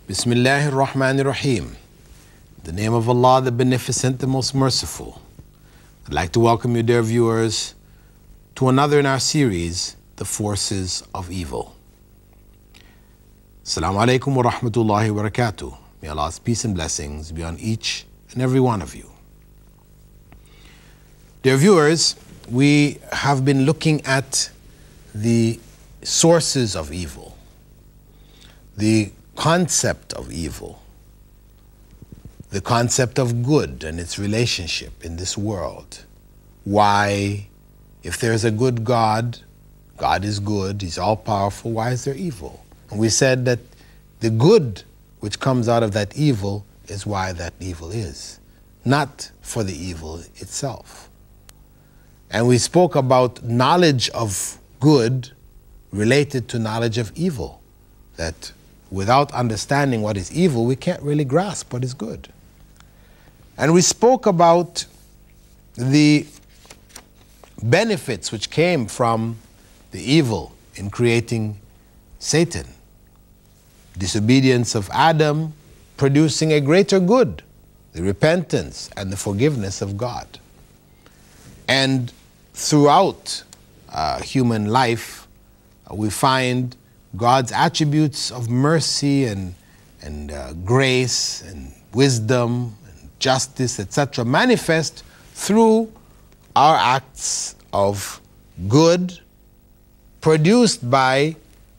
Bismillahir Rahmanir Rahim. In the name of Allah, the Beneficent, the Most Merciful. I'd like to welcome you, dear viewers, to another in our series, The Forces of Evil. Assalamu alaikum wa rahmatullahi wa barakatuh. May Allah's peace and blessings be on each and every one of you. Dear viewers, we have been looking at the sources of evil, the concept of evil, the concept of good and its relationship in this world. Why, if there's a good God, God is good, He's all-powerful, why is there evil? And we said that the good which comes out of that evil is why that evil is, not for the evil itself. And we spoke about knowledge of good related to knowledge of evil, that without understanding what is evil, we can't really grasp what is good. And we spoke about the benefits which came from the evil in creating Satan. Disobedience of Adam producing a greater good, the repentance and the forgiveness of God. And throughout human life, we find God's attributes of mercy and grace and wisdom and justice, etc., manifest through our acts of good produced by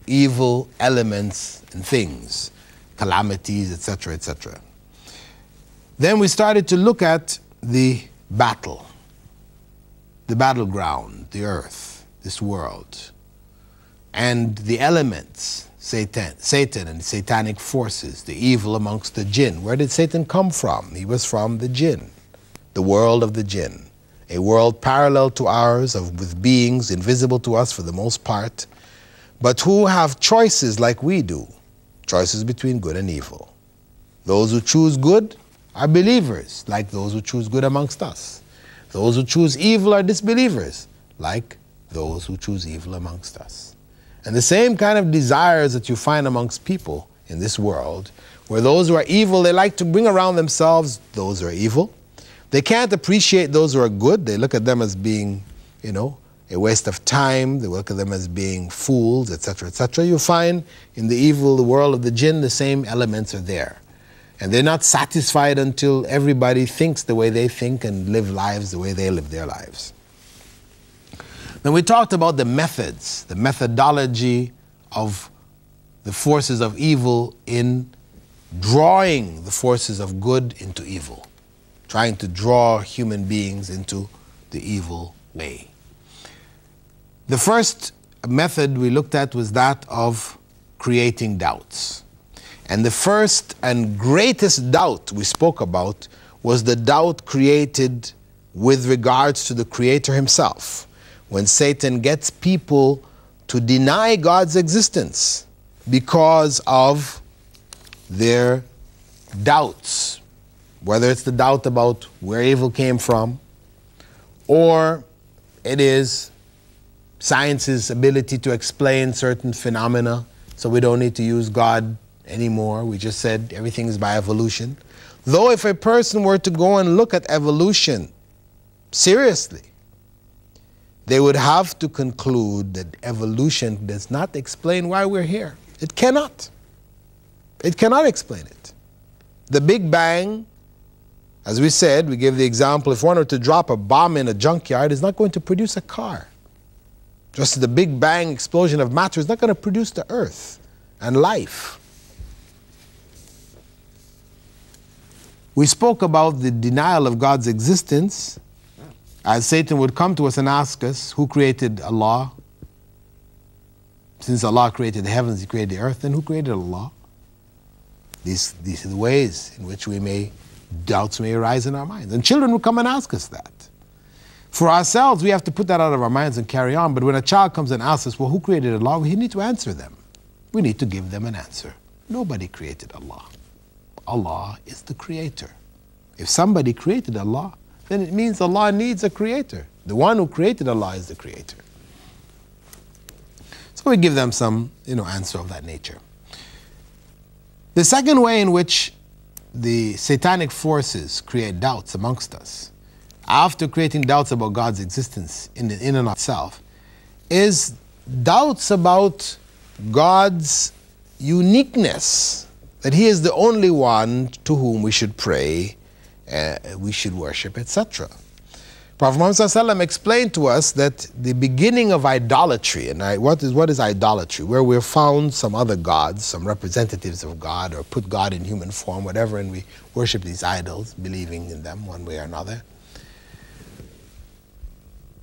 evil elements and things, calamities, etc., etc. Then we started to look at the battle, the battleground, the earth, this world, and the elements, Satan and satanic forces, the evil amongst the jinn. Where did Satan come from? He was from the jinn, the world of the jinn, a world parallel to ours with beings invisible to us for the most part, but who have choices like we do, choices between good and evil. Those who choose good are believers, like those who choose good amongst us. Those who choose evil are disbelievers, like those who choose evil amongst us. And the same kind of desires that you find amongst people in this world, where those who are evil, they like to bring around themselves those who are evil. They can't appreciate those who are good. They look at them as being, a waste of time. They look at them as being fools, etc., etc. You find in the evil, the world of the jinn, the same elements are there. And they're not satisfied until everybody thinks the way they think and live lives the way they live their lives. Then we talked about the methods, the methodology of the forces of evil in drawing the forces of good into evil, trying to draw human beings into the evil way. The first method we looked at was that of creating doubts. And the first and greatest doubt we spoke about was the doubt created with regards to the Creator Himself, when Satan gets people to deny God's existence because of their doubts, whether it's the doubt about where evil came from, or it is science's ability to explain certain phenomena, so we don't need to use God anymore. We just said everything is by evolution. Though if a person were to go and look at evolution seriously, they would have to conclude that evolution does not explain why we're here. It cannot. It cannot explain it. The Big Bang, as we said, we gave the example, if one were to drop a bomb in a junkyard, it's not going to produce a car. Just as the Big Bang explosion of matter is not going to produce the earth and life. We spoke about the denial of God's existence, as Satan would come to us and ask us, who created Allah? Since Allah created the heavens, He created the earth, then who created Allah? These are the ways in which doubts may arise in our minds. And children will come and ask us that. For ourselves, we have to put that out of our minds and carry on. But when a child comes and asks us, well, who created Allah? We need to answer them. We need to give them an answer. Nobody created Allah. Allah is the creator. If somebody created Allah, then it means Allah needs a creator. The one who created Allah is the creator. So we give them some, answer of that nature. The second way in which the satanic forces create doubts amongst us, after creating doubts about God's existence in and of itself, is doubts about God's uniqueness, that He is the only one to whom we should pray, we should worship, etc. Prophet Muhammad ﷺ explained to us that the beginning of idolatry, and what is idolatry? Where we've found some other gods, some representatives of God, or put God in human form, whatever, and we worship these idols, believing in them one way or another.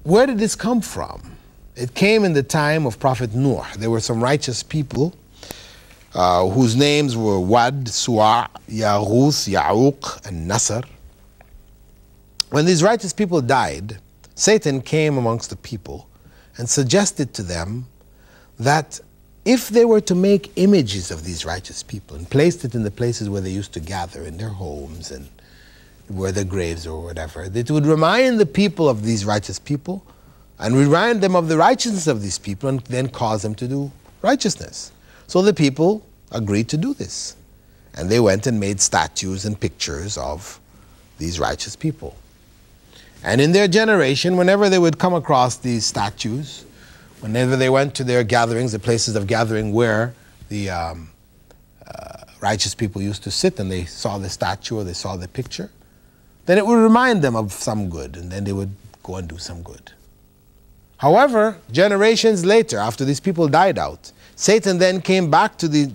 Where did this come from? It came in the time of Prophet Nuh. There were some righteous people whose names were Wad, Su'a, Yaghuth, Ya'uq, and Nasr. When these righteous people died, Satan came amongst the people and suggested to them that if they were to make images of these righteous people and placed it in the places where they used to gather, in their homes and where their graves or whatever, that it would remind the people of these righteous people and remind them of the righteousness of these people and then cause them to do righteousness. So the people agreed to do this. And they went and made statues and pictures of these righteous people. And in their generation, whenever they would come across these statues, whenever they went to their gatherings, the places of gathering where the righteous people used to sit, and they saw the statue or they saw the picture, then it would remind them of some good, and then they would go and do some good. However, generations later, after these people died out, Satan then came back to the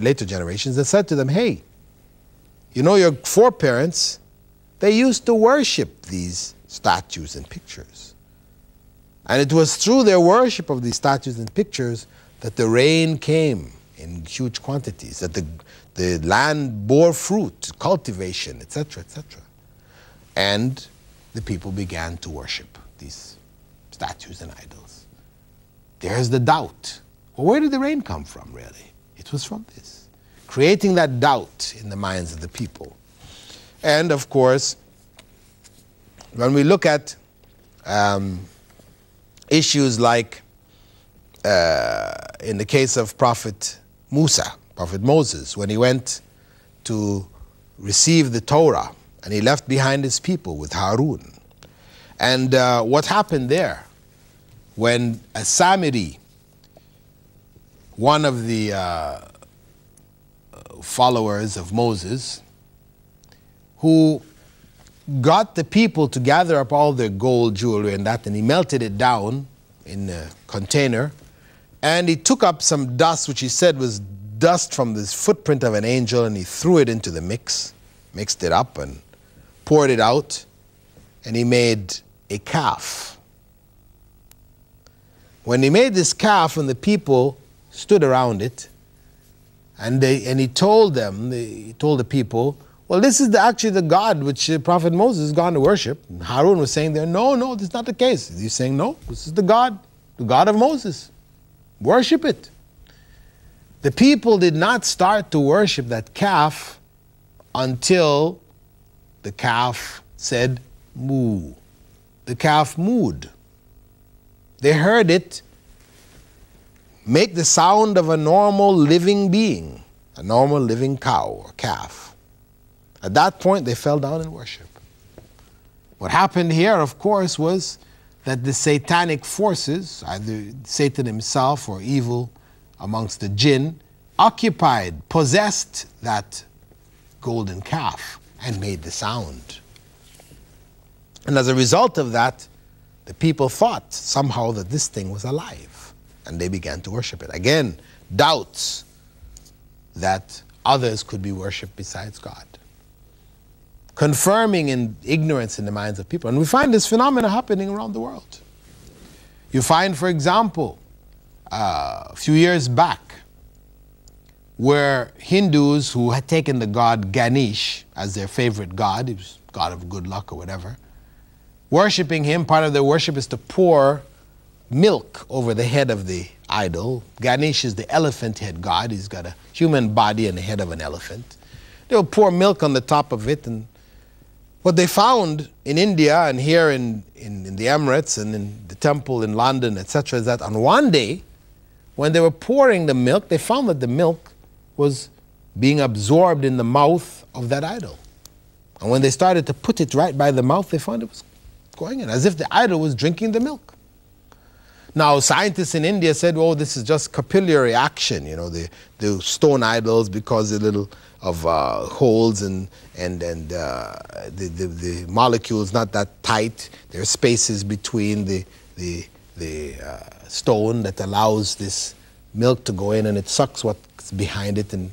later generations and said to them, hey, you know, your foreparents, they used to worship these statues and pictures. And it was through their worship of these statues and pictures that the rain came in huge quantities, that the land bore fruit, cultivation, etc., etc. And the people began to worship these statues and idols. There's the doubt. Well, where did the rain come from, really? It was from this, creating that doubt in the minds of the people. And of course, when we look at issues like in the case of Prophet Musa, Prophet Moses, when he went to receive the Torah and he left behind his people with Harun. And what happened there when a Samiri, one of the followers of Moses, who got the people to gather up all their gold, jewelry and that, and he melted it down in a container, and he took up some dust, which he said was dust from this footprint of an angel, and he threw it into the mixed it up and poured it out, and he made a calf. When he made this calf, and the people stood around it, and he told the people, well, this is actually the God which Prophet Moses has gone to worship. And Harun was saying there, no, this is not the case. He's saying, no, this is the God of Moses. Worship it. The people did not start to worship that calf until the calf said, moo. The calf mooed. They heard it make the sound of a normal living being, a normal living cow or calf. At that point, they fell down in worship. What happened here, of course, was that the satanic forces, either Satan himself or evil amongst the jinn, occupied, possessed that golden calf and made the sound. And as a result of that, the people thought somehow that this thing was alive, and they began to worship it. Again, doubts that others could be worshipped besides God, confirming in ignorance in the minds of people. And we find this phenomena happening around the world. You find, for example, a few years back, where Hindus who had taken the god Ganesh as their favorite god, he was god of good luck or whatever, worshipping him, part of their worship is to pour milk over the head of the idol. Ganesh is the elephant head god. He's got a human body and the head of an elephant. They will pour milk on the top of it. And what they found in India and here in the Emirates and in the temple in London, etc., is that on one day, when they were pouring the milk, they found that the milk was being absorbed in the mouth of that idol. And when they started to put it right by the mouth, they found it was going in, as if the idol was drinking the milk. Now, scientists in India said, oh, this is just capillary action, you know, the stone idols, because the little of holes and the molecules not that tight. There are spaces between the stone that allows this milk to go in, and it sucks what's behind it, and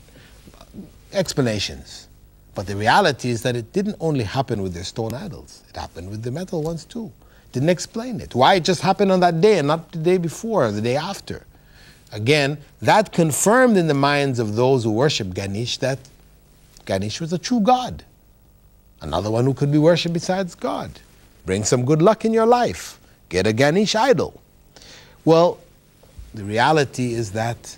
explanations. But the reality is that it didn't only happen with their stone idols. It happened with the metal ones too. Didn't explain it. Why it just happened on that day and not the day before or the day after. Again, that confirmed in the minds of those who worship Ganesh that Ganesh was a true God. Another one who could be worshipped besides God. Bring some good luck in your life. Get a Ganesh idol. Well, the reality is that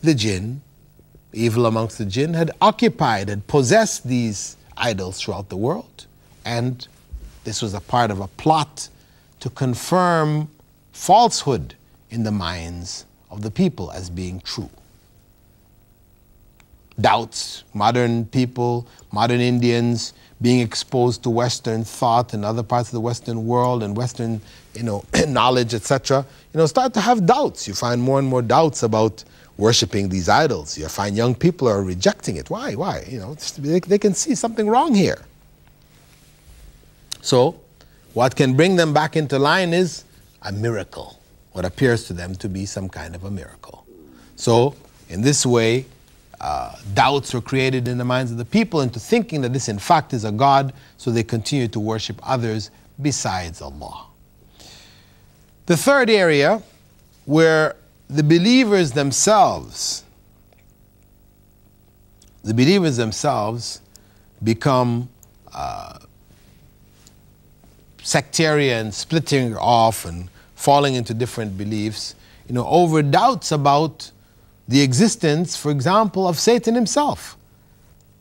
the jinn, evil amongst the jinn, had occupied and possessed these idols throughout the world. And this was a part of a plot to confirm falsehood in the minds of the people as being true. Doubts, modern people, modern Indians being exposed to Western thought and other parts of the Western world and Western, knowledge, etc., start to have doubts. You find more and more doubts about worshiping these idols. You find young people are rejecting it. Why? They can see something wrong here. So, what can bring them back into line is a miracle, what appears to them to be some kind of a miracle. So, in this way, doubts were created in the minds of the people into thinking that this in fact is a God, so they continue to worship others besides Allah. The third area where the believers themselves become sectarian, splitting off and falling into different beliefs, over doubts about the existence, for example, of Satan himself.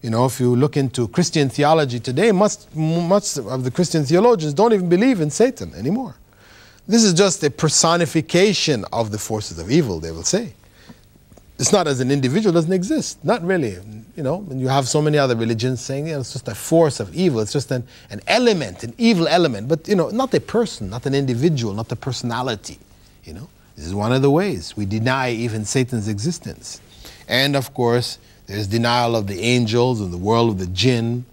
If you look into Christian theology today, much of the Christian theologians don't even believe in Satan anymore. This is just a personification of the forces of evil, they will say. It's not as an individual, doesn't exist. Not really. And you have so many other religions saying it's just a force of evil. It's just an element, an evil element. But, not a person, not an individual, not a personality. This is one of the ways we deny even Satan's existence. And, of course, there's denial of the angels and the world of the jinn,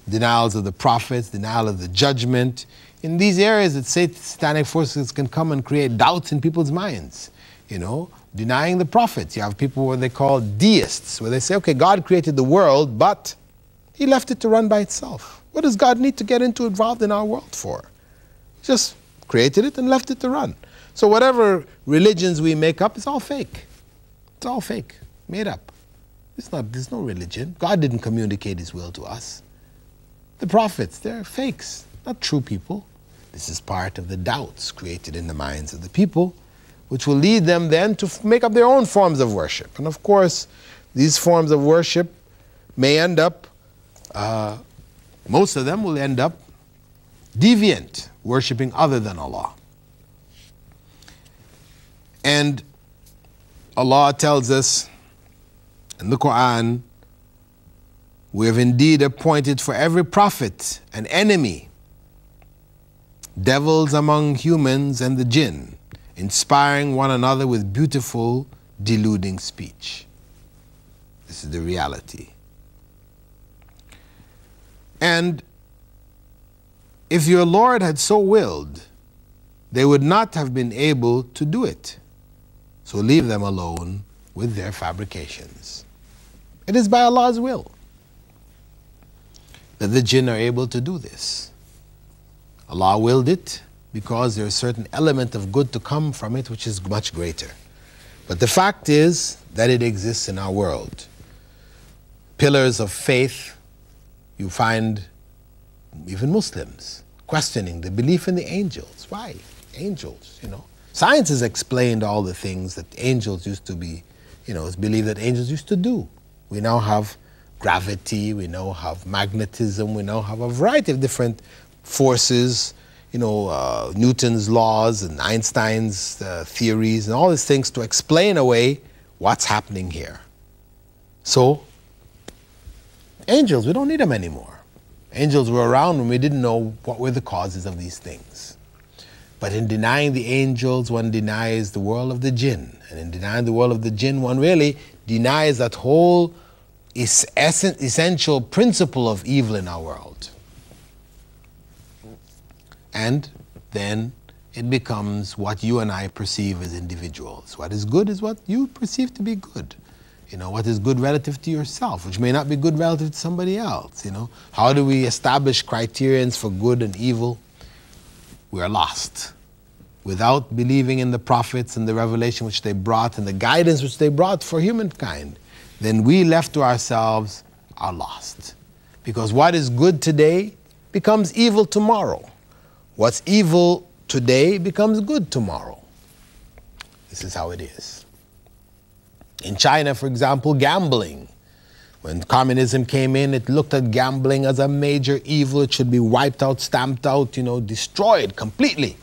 denials of the prophets, denial of the judgment. In these areas that satanic forces can come and create doubts in people's minds, denying the prophets. You have people where they call deists, where they say, okay, God created the world, but he left it to run by itself. What does God need to get involved in our world for? He just created it and left it to run. So whatever religions we make up, it's all fake. It's all fake, made up. There's no religion. God didn't communicate his will to us. The prophets, they're fakes, not true people. This is part of the doubts created in the minds of the people, which will lead them then to make up their own forms of worship. And of course, these forms of worship may end up, most of them will end up deviant, worshiping other than Allah. And Allah tells us in the Quran, we have indeed appointed for every prophet an enemy, devils among humans and the jinn, inspiring one another with beautiful, deluding speech. This is the reality. And if your Lord had so willed, they would not have been able to do it. So leave them alone with their fabrications. It is by Allah's will that the jinn are able to do this. Allah willed it because there's a certain element of good to come from it which is much greater. But the fact is that it exists in our world. Pillars of faith, you find even Muslims questioning the belief in the angels. Why? Angels, Science has explained all the things that angels used to be, it's believed that angels used to do. We now have gravity, we now have magnetism, we now have a variety of different forces, Newton's laws and Einstein's theories and all these things to explain away what's happening here. So, angels, we don't need them anymore. Angels were around when we didn't know what were the causes of these things. But in denying the angels, one denies the world of the jinn. And in denying the world of the jinn, one really denies that whole essential principle of evil in our world. And then it becomes what you and I perceive as individuals. What is good is what you perceive to be good. You know, what is good relative to yourself, which may not be good relative to somebody else, you know. How do we establish criterions for good and evil? We are lost. Without believing in the prophets and the revelation which they brought and the guidance which they brought for humankind, then we left to ourselves are lost. Because what is good today becomes evil tomorrow. What's evil today becomes good tomorrow. This is how it is. In China, for example, gambling. When communism came in, it looked at gambling as a major evil. It should be wiped out, stamped out, you know, destroyed completely.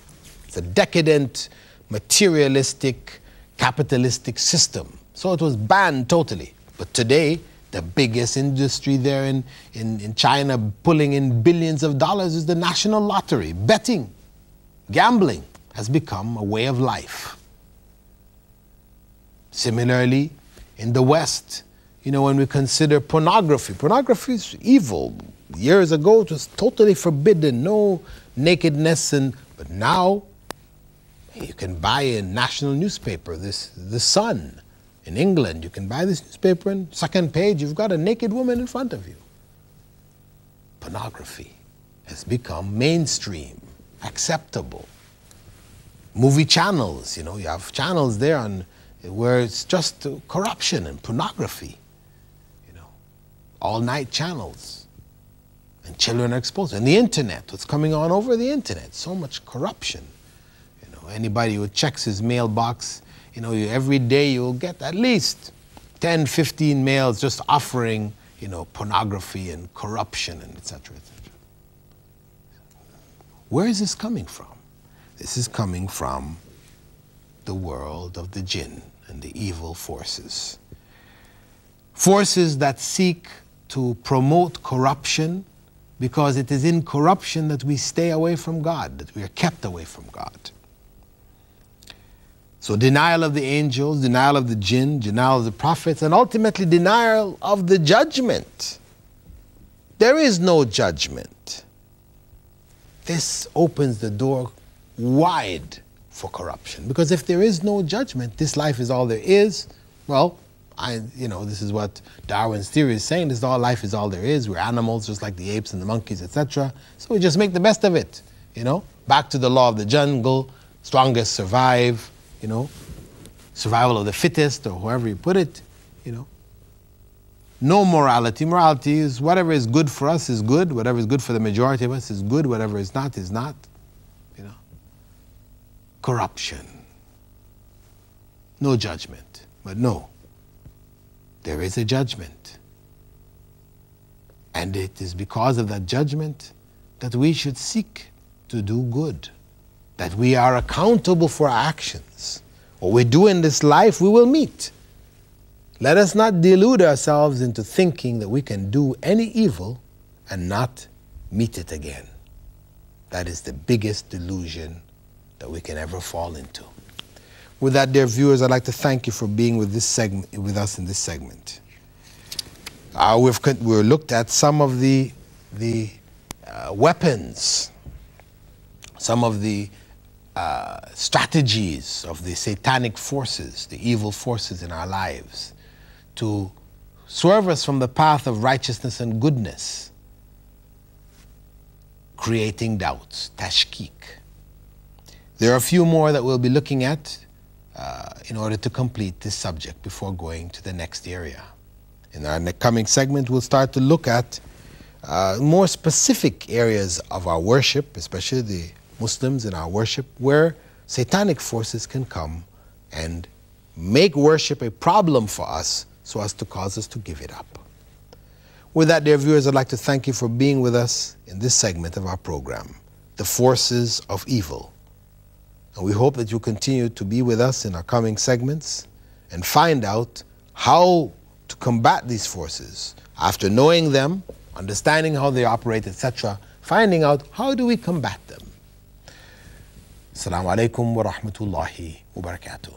It's a decadent, materialistic, capitalistic system. So it was banned totally. But today, the biggest industry there in China, pulling in billions of dollars, is the national lottery. Betting, gambling has become a way of life. Similarly, in the West, you know, when we consider pornography is evil. Years ago, it was totally forbidden, no nakedness, but now you can buy a national newspaper, The Sun in England. You can buy this newspaper, and second page, you've got a naked woman in front of you. Pornography has become mainstream, acceptable. Movie channels, you know, you have channels there where it's just corruption and pornography, you know, all-night channels, and children are exposed. And the internet, what's coming on over the internet, so much corruption. You know, anybody who checks his mailbox, you know, every day you'll get at least 10, 15 mails just offering, you know, pornography and corruption and et cetera, et cetera. Where is this coming from? This is coming from the world of the jinn and the evil forces. Forces that seek to promote corruption, because it is in corruption that we stay away from God, that we are kept away from God. So denial of the angels, denial of the jinn, denial of the prophets, and ultimately denial of the judgment. There is no judgment. This opens the door wide for corruption. Because if there is no judgment, this life is all there is, well, you know, this is what Darwin's theory is saying, this all life is all there is. We're animals just like the apes and the monkeys, etc. So we just make the best of it, you know. Back to the law of the jungle, strongest survive, you know, survival of the fittest, or however you put it, you know. No morality. Morality is whatever is good for us is good, whatever is good for the majority of us is good, whatever is not, you know. Corruption. No judgment. But no, there is a judgment. And it is because of that judgment that we should seek to do good, that we are accountable for our actions. What we do in this life, we will meet. Let us not delude ourselves into thinking that we can do any evil and not meet it again. That is the biggest delusion that we can ever fall into. With that, dear viewers, I'd like to thank you for being with us in this segment. We've looked at some of the weapons, some of the strategies of the satanic forces, the evil forces in our lives, to swerve us from the path of righteousness and goodness, creating doubts, tashkik. There are a few more that we'll be looking at in order to complete this subject before going to the next area. In our coming segment, we'll start to look at more specific areas of our worship, especially the Muslims in our worship, where satanic forces can come and make worship a problem for us so as to cause us to give it up. With that, dear viewers, I'd like to thank you for being with us in this segment of our program, The Forces of Evil. And we hope that you continue to be with us in our coming segments and find out how to combat these forces. After knowing them, understanding how they operate, etc., finding out how do we combat them. Assalamu alaikum wa rahmatullahi wa barakatuh.